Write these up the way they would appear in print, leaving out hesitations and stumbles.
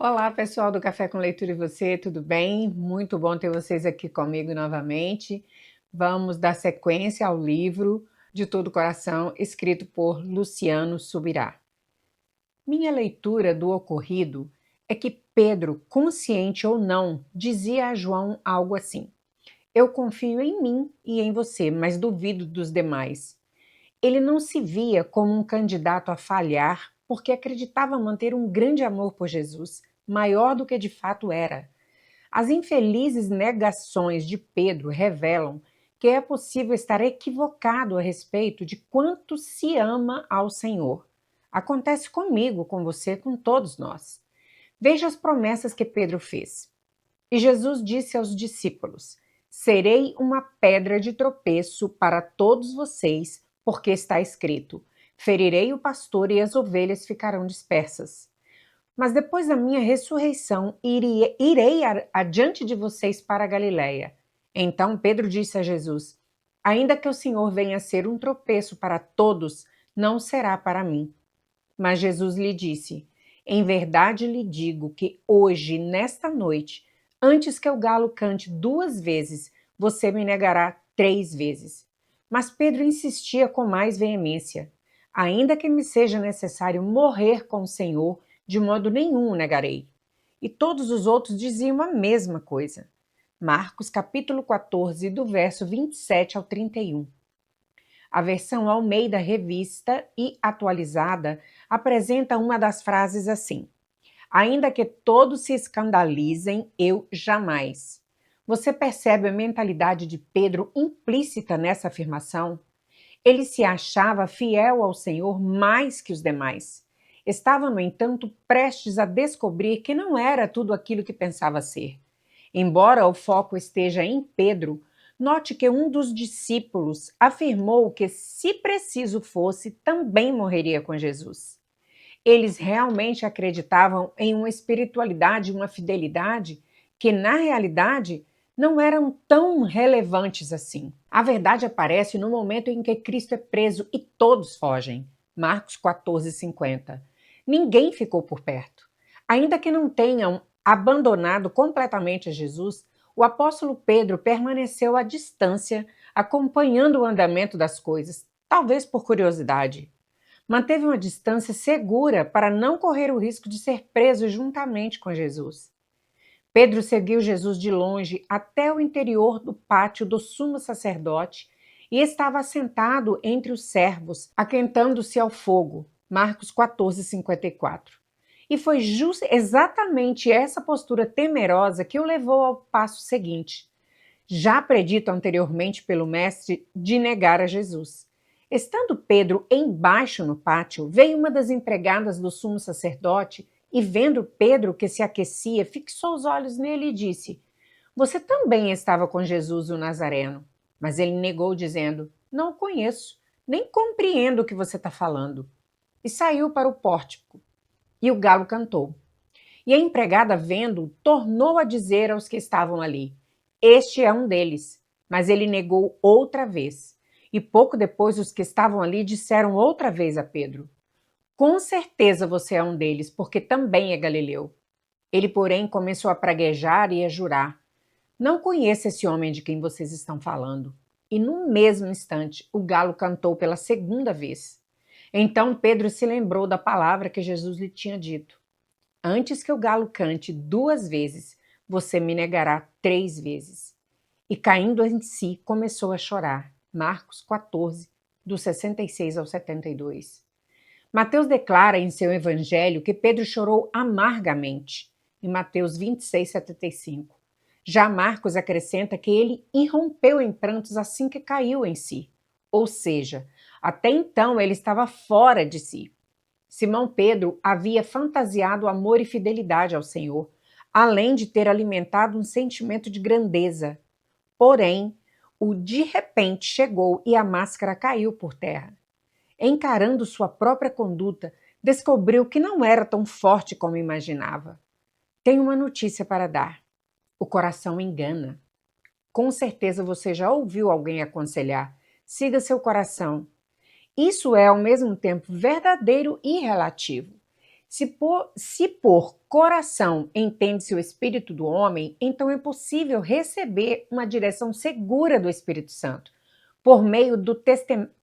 Olá, pessoal do Café com Leitura e você, tudo bem? Muito bom ter vocês aqui comigo novamente. Vamos dar sequência ao livro De Todo o Coração, escrito por Luciano Subirá. Minha leitura do ocorrido é que Pedro, consciente ou não, dizia a João algo assim: Eu confio em mim e em você, mas duvido dos demais. Ele não se via como um candidato a falhar porque acreditava manter um grande amor por Jesus, maior do que de fato era. As infelizes negações de Pedro revelam que é possível estar equivocado a respeito de quanto se ama ao Senhor. Acontece comigo, com você, com todos nós. Veja as promessas que Pedro fez. E Jesus disse aos discípulos: Serei uma pedra de tropeço para todos vocês, porque está escrito: Ferirei o pastor e as ovelhas ficarão dispersas. Mas depois da minha ressurreição, irei adiante de vocês para a Galiléia. Então Pedro disse a Jesus: Ainda que o Senhor venha a ser um tropeço para todos, não será para mim. Mas Jesus lhe disse: Em verdade lhe digo que hoje, nesta noite, antes que o galo cante 2 vezes, você me negará 3 vezes. Mas Pedro insistia com mais veemência: Ainda que me seja necessário morrer com o Senhor, de modo nenhum o negarei. E todos os outros diziam a mesma coisa. Marcos capítulo 14, do verso 27 ao 31. A versão Almeida Revista e atualizada apresenta uma das frases assim: Ainda que todos se escandalizem, eu jamais. Você percebe a mentalidade de Pedro implícita nessa afirmação? Ele se achava fiel ao Senhor mais que os demais. Estava, no entanto, prestes a descobrir que não era tudo aquilo que pensava ser. Embora o foco esteja em Pedro, note que um dos discípulos afirmou que, se preciso fosse, também morreria com Jesus. Eles realmente acreditavam em uma espiritualidade e uma fidelidade que, na realidade, não eram tão relevantes assim. A verdade aparece no momento em que Cristo é preso e todos fogem. Marcos 14:50. Ninguém ficou por perto. Ainda que não tenham abandonado completamente a Jesus, o apóstolo Pedro permaneceu à distância, acompanhando o andamento das coisas, talvez por curiosidade. Manteve uma distância segura para não correr o risco de ser preso juntamente com Jesus. Pedro seguiu Jesus de longe até o interior do pátio do sumo sacerdote e estava sentado entre os servos, aquentando-se ao fogo. Marcos 14:54. E foi exatamente essa postura temerosa que o levou ao passo seguinte, já predito anteriormente pelo mestre, de negar a Jesus. Estando Pedro embaixo no pátio, veio uma das empregadas do sumo sacerdote e, vendo Pedro que se aquecia, fixou os olhos nele e disse: Você também estava com Jesus o Nazareno. Mas ele negou, dizendo: Não o conheço, nem compreendo o que você está falando. E saiu para o pórtico. E o galo cantou. E a empregada, vendo, tornou a dizer aos que estavam ali: Este é um deles. Mas ele negou outra vez. E pouco depois, os que estavam ali disseram outra vez a Pedro: Com certeza você é um deles, porque também é galileu. Ele, porém, começou a praguejar e a jurar: Não conheço esse homem de quem vocês estão falando. E no mesmo instante, o galo cantou pela segunda vez. Então Pedro se lembrou da palavra que Jesus lhe tinha dito: Antes que o galo cante 2 vezes, você me negará 3 vezes. E caindo em si, começou a chorar. Marcos 14, do 66 ao 72. Mateus declara em seu evangelho que Pedro chorou amargamente, em Mateus 26:75. Já Marcos acrescenta que ele irrompeu em prantos assim que caiu em si. Ou seja, até então ele estava fora de si. Simão Pedro havia fantasiado amor e fidelidade ao Senhor, além de ter alimentado um sentimento de grandeza. Porém, o de repente chegou e a máscara caiu por terra. Encarando sua própria conduta, descobriu que não era tão forte como imaginava. Tenho uma notícia para dar. O coração engana. Com certeza você já ouviu alguém aconselhar: siga seu coração. Isso é, ao mesmo tempo, verdadeiro e relativo. Se por coração entende-se o espírito do homem, então é possível receber uma direção segura do Espírito Santo, por meio do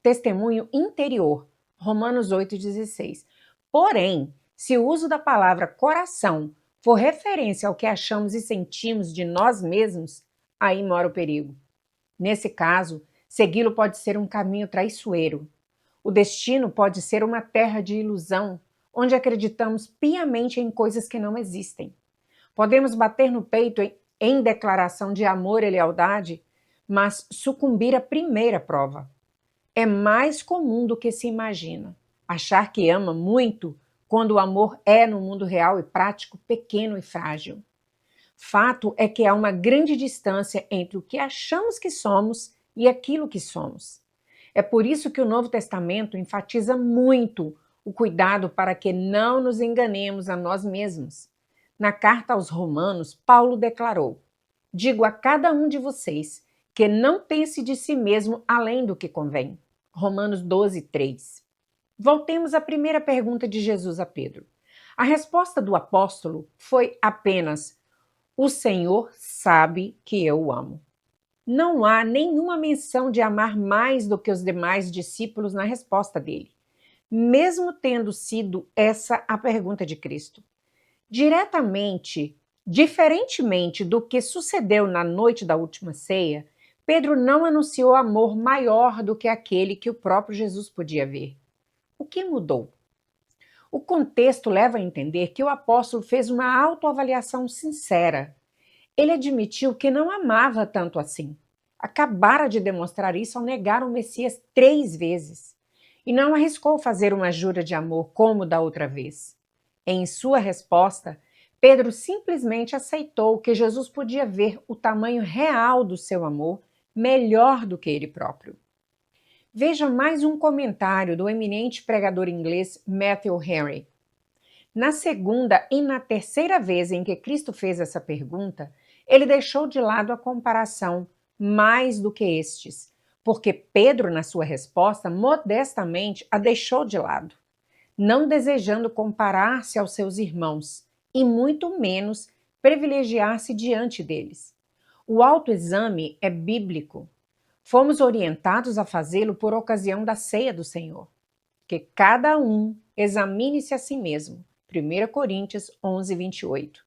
testemunho interior. Romanos 8,16. Porém, se o uso da palavra coração for referência ao que achamos e sentimos de nós mesmos, aí mora o perigo. Nesse caso, segui-lo pode ser um caminho traiçoeiro. O destino pode ser uma terra de ilusão, onde acreditamos piamente em coisas que não existem. Podemos bater no peito em declaração de amor e lealdade, mas sucumbir à primeira prova. É mais comum do que se imagina. Achar que ama muito, quando o amor é, no mundo real e prático, pequeno e frágil. Fato é que há uma grande distância entre o que achamos que somos e aquilo que somos. É por isso que o Novo Testamento enfatiza muito o cuidado para que não nos enganemos a nós mesmos. Na carta aos Romanos, Paulo declarou: digo a cada um de vocês que não pense de si mesmo além do que convém. Romanos 12:3. Voltemos à primeira pergunta de Jesus a Pedro. A resposta do apóstolo foi apenas: o Senhor sabe que eu o amo. Não há nenhuma menção de amar mais do que os demais discípulos na resposta dele, mesmo tendo sido essa a pergunta de Cristo. Diferentemente do que sucedeu na noite da última ceia, Pedro não anunciou amor maior do que aquele que o próprio Jesus podia ver. O que mudou? O contexto leva a entender que o apóstolo fez uma autoavaliação sincera. Ele admitiu que não amava tanto assim. Acabara de demonstrar isso ao negar o Messias 3 vezes. E não arriscou fazer uma jura de amor como da outra vez. Em sua resposta, Pedro simplesmente aceitou que Jesus podia ver o tamanho real do seu amor melhor do que ele próprio. Veja mais um comentário do eminente pregador inglês Matthew Henry. Na segunda e na terceira vez em que Cristo fez essa pergunta, ele deixou de lado a comparação mais do que estes, porque Pedro, na sua resposta, modestamente a deixou de lado, não desejando comparar-se aos seus irmãos e muito menos privilegiar-se diante deles. O autoexame é bíblico. Fomos orientados a fazê-lo por ocasião da ceia do Senhor. Que cada um examine-se a si mesmo. 1 Coríntios 11:28.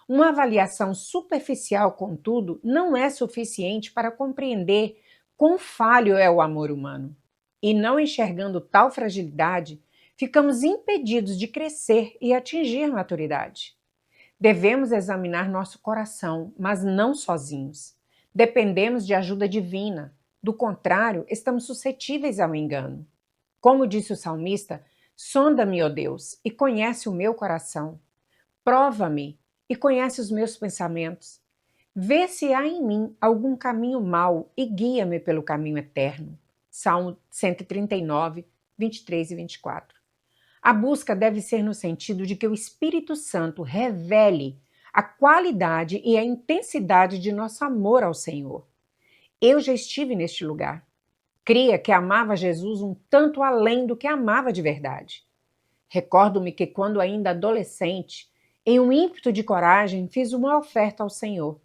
Uma avaliação superficial, contudo, não é suficiente para compreender quão falho é o amor humano. E não enxergando tal fragilidade, ficamos impedidos de crescer e atingir maturidade. Devemos examinar nosso coração, mas não sozinhos. Dependemos de ajuda divina. Do contrário, estamos suscetíveis ao engano. Como disse o salmista, sonda-me, ó Deus, e conhece o meu coração. Prova-me e conhece os meus pensamentos. Vê se há em mim algum caminho mau e guia-me pelo caminho eterno. Salmo 139, 23 e 24. A busca deve ser no sentido de que o Espírito Santo revele a qualidade e a intensidade de nosso amor ao Senhor. Eu já estive neste lugar. Cria que amava Jesus um tanto além do que amava de verdade. Recordo-me que quando ainda adolescente, em um ímpeto de coragem, fiz uma oferta ao Senhor.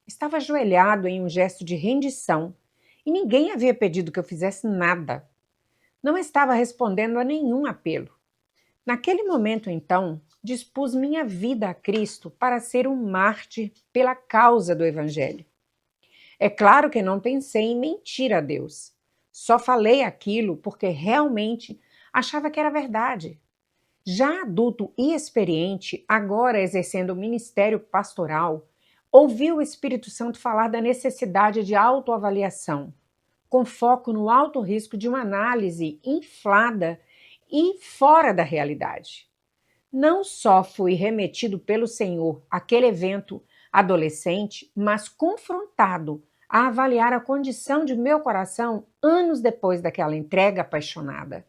Estava ajoelhado em um gesto de rendição e ninguém havia pedido que eu fizesse nada. Não estava respondendo a nenhum apelo. Naquele momento, então, dispus minha vida a Cristo para ser um mártir pela causa do Evangelho. É claro que não pensei em mentir a Deus. Só falei aquilo porque realmente achava que era verdade. Já adulto e experiente, agora exercendo o ministério pastoral, ouvi o Espírito Santo falar da necessidade de autoavaliação, com foco no alto risco de uma análise inflada e fora da realidade. Não só fui remetido pelo Senhor àquele evento adolescente, mas confrontado a avaliar a condição de meu coração anos depois daquela entrega apaixonada.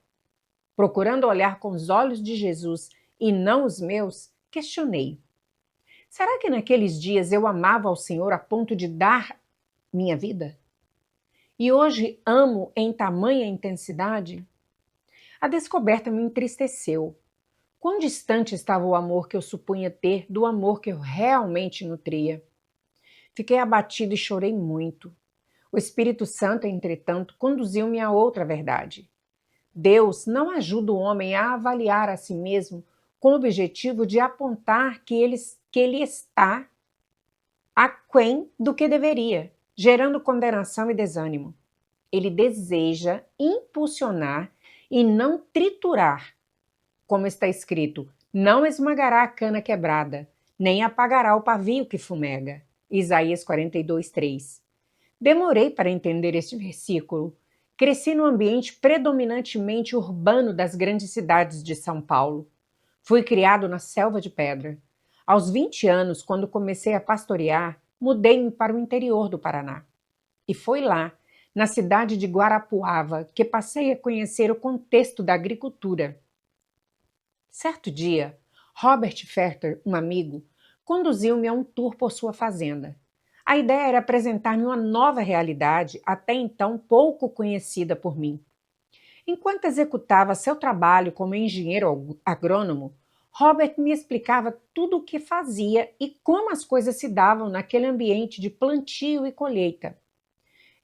Procurando olhar com os olhos de Jesus e não os meus, questionei: será que naqueles dias eu amava ao Senhor a ponto de dar minha vida? E hoje amo em tamanha intensidade? A descoberta me entristeceu. Quão distante estava o amor que eu supunha ter do amor que eu realmente nutria. Fiquei abatido e chorei muito. O Espírito Santo, entretanto, conduziu-me a outra verdade. Deus não ajuda o homem a avaliar a si mesmo com o objetivo de apontar que ele está aquém do que deveria, gerando condenação e desânimo. Ele deseja impulsionar e não triturar. Como está escrito, não esmagará a cana quebrada, nem apagará o pavio que fumega. Isaías 42:3. Demorei para entender este versículo. Cresci num ambiente predominantemente urbano das grandes cidades de São Paulo. Fui criado na selva de pedra. Aos 20 anos, quando comecei a pastorear, mudei-me para o interior do Paraná. E foi lá, na cidade de Guarapuava, que passei a conhecer o contexto da agricultura. Certo dia, Robert Ferter, um amigo, conduziu-me a um tour por sua fazenda. A ideia era apresentar-me uma nova realidade, até então pouco conhecida por mim. Enquanto executava seu trabalho como engenheiro agrônomo, Robert me explicava tudo o que fazia e como as coisas se davam naquele ambiente de plantio e colheita.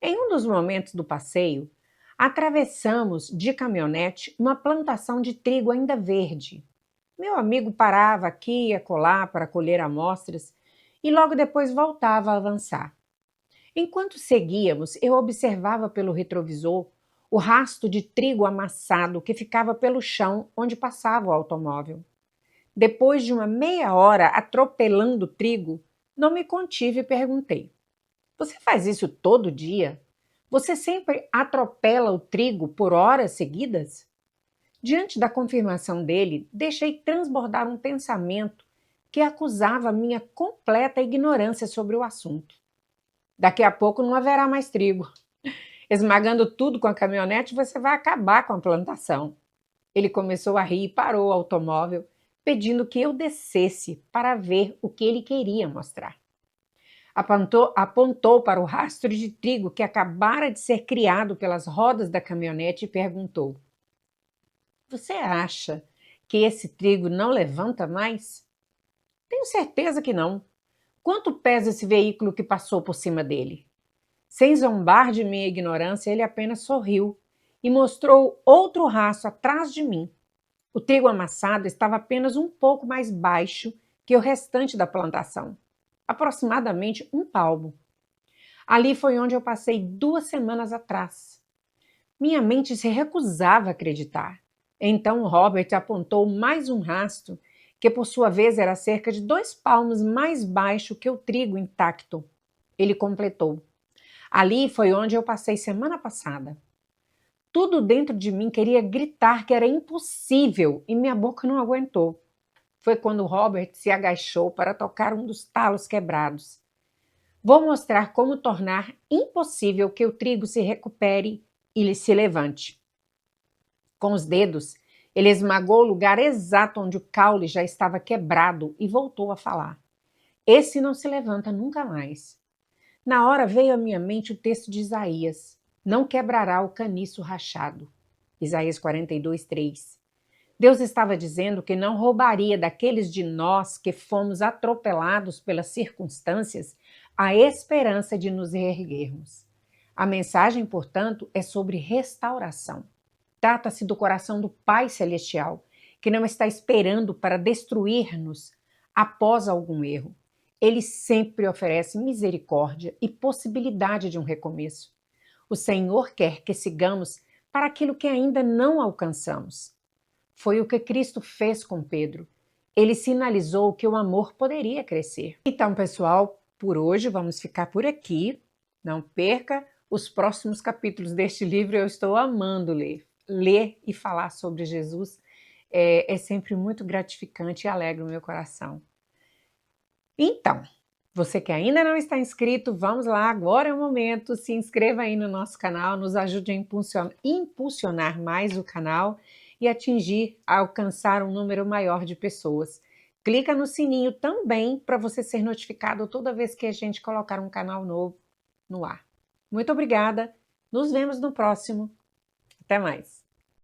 Em um dos momentos do passeio, atravessamos de caminhonete uma plantação de trigo ainda verde. Meu amigo parava aqui e acolá para colher amostras e logo depois voltava a avançar. Enquanto seguíamos, eu observava pelo retrovisor o rastro de trigo amassado que ficava pelo chão onde passava o automóvel. Depois de uma meia hora atropelando o trigo, não me contive e perguntei: Você faz isso todo dia? Você sempre atropela o trigo por horas seguidas? Diante da confirmação dele, deixei transbordar um pensamento que acusava minha completa ignorância sobre o assunto. Daqui a pouco não haverá mais trigo. Esmagando tudo com a caminhonete, você vai acabar com a plantação. Ele começou a rir e parou o automóvel, pedindo que eu descesse para ver o que ele queria mostrar. Apontou para o rastro de trigo que acabara de ser criado pelas rodas da caminhonete e perguntou: Você acha que esse trigo não levanta mais? Tenho certeza que não. Quanto pesa esse veículo que passou por cima dele? Sem zombar de minha ignorância, ele apenas sorriu e mostrou outro rastro atrás de mim. O trigo amassado estava apenas um pouco mais baixo que o restante da plantação, aproximadamente um palmo. Ali foi onde eu passei 2 semanas atrás. Minha mente se recusava a acreditar. Então Robert apontou mais um rastro, que por sua vez era cerca de 2 palmos mais baixo que o trigo intacto. Ele completou: Ali foi onde eu passei semana passada. Tudo dentro de mim queria gritar que era impossível e minha boca não aguentou. Foi quando Robert se agachou para tocar um dos talos quebrados. Vou mostrar como tornar impossível que o trigo se recupere e se levante. Com os dedos, ele esmagou o lugar exato onde o caule já estava quebrado e voltou a falar. Esse não se levanta nunca mais. Na hora veio à minha mente o texto de Isaías: Não quebrará o caniço rachado. Isaías 42:3. Deus estava dizendo que não roubaria daqueles de nós que fomos atropelados pelas circunstâncias a esperança de nos reerguermos. A mensagem, portanto, é sobre restauração. Trata-se do coração do Pai Celestial, que não está esperando para destruir-nos após algum erro. Ele sempre oferece misericórdia e possibilidade de um recomeço. O Senhor quer que sigamos para aquilo que ainda não alcançamos. Foi o que Cristo fez com Pedro. Ele sinalizou que o amor poderia crescer. Então, pessoal, por hoje vamos ficar por aqui. Não perca os próximos capítulos deste livro, eu estou amando ler. Ler e falar sobre Jesus é sempre muito gratificante e alegra o meu coração. Então, você que ainda não está inscrito, vamos lá, agora é o momento, se inscreva aí no nosso canal, nos ajude a impulsionar mais o canal e alcançar um número maior de pessoas. Clica no sininho também para você ser notificado toda vez que a gente colocar um canal novo no ar. Muito obrigada, nos vemos no próximo. Até mais!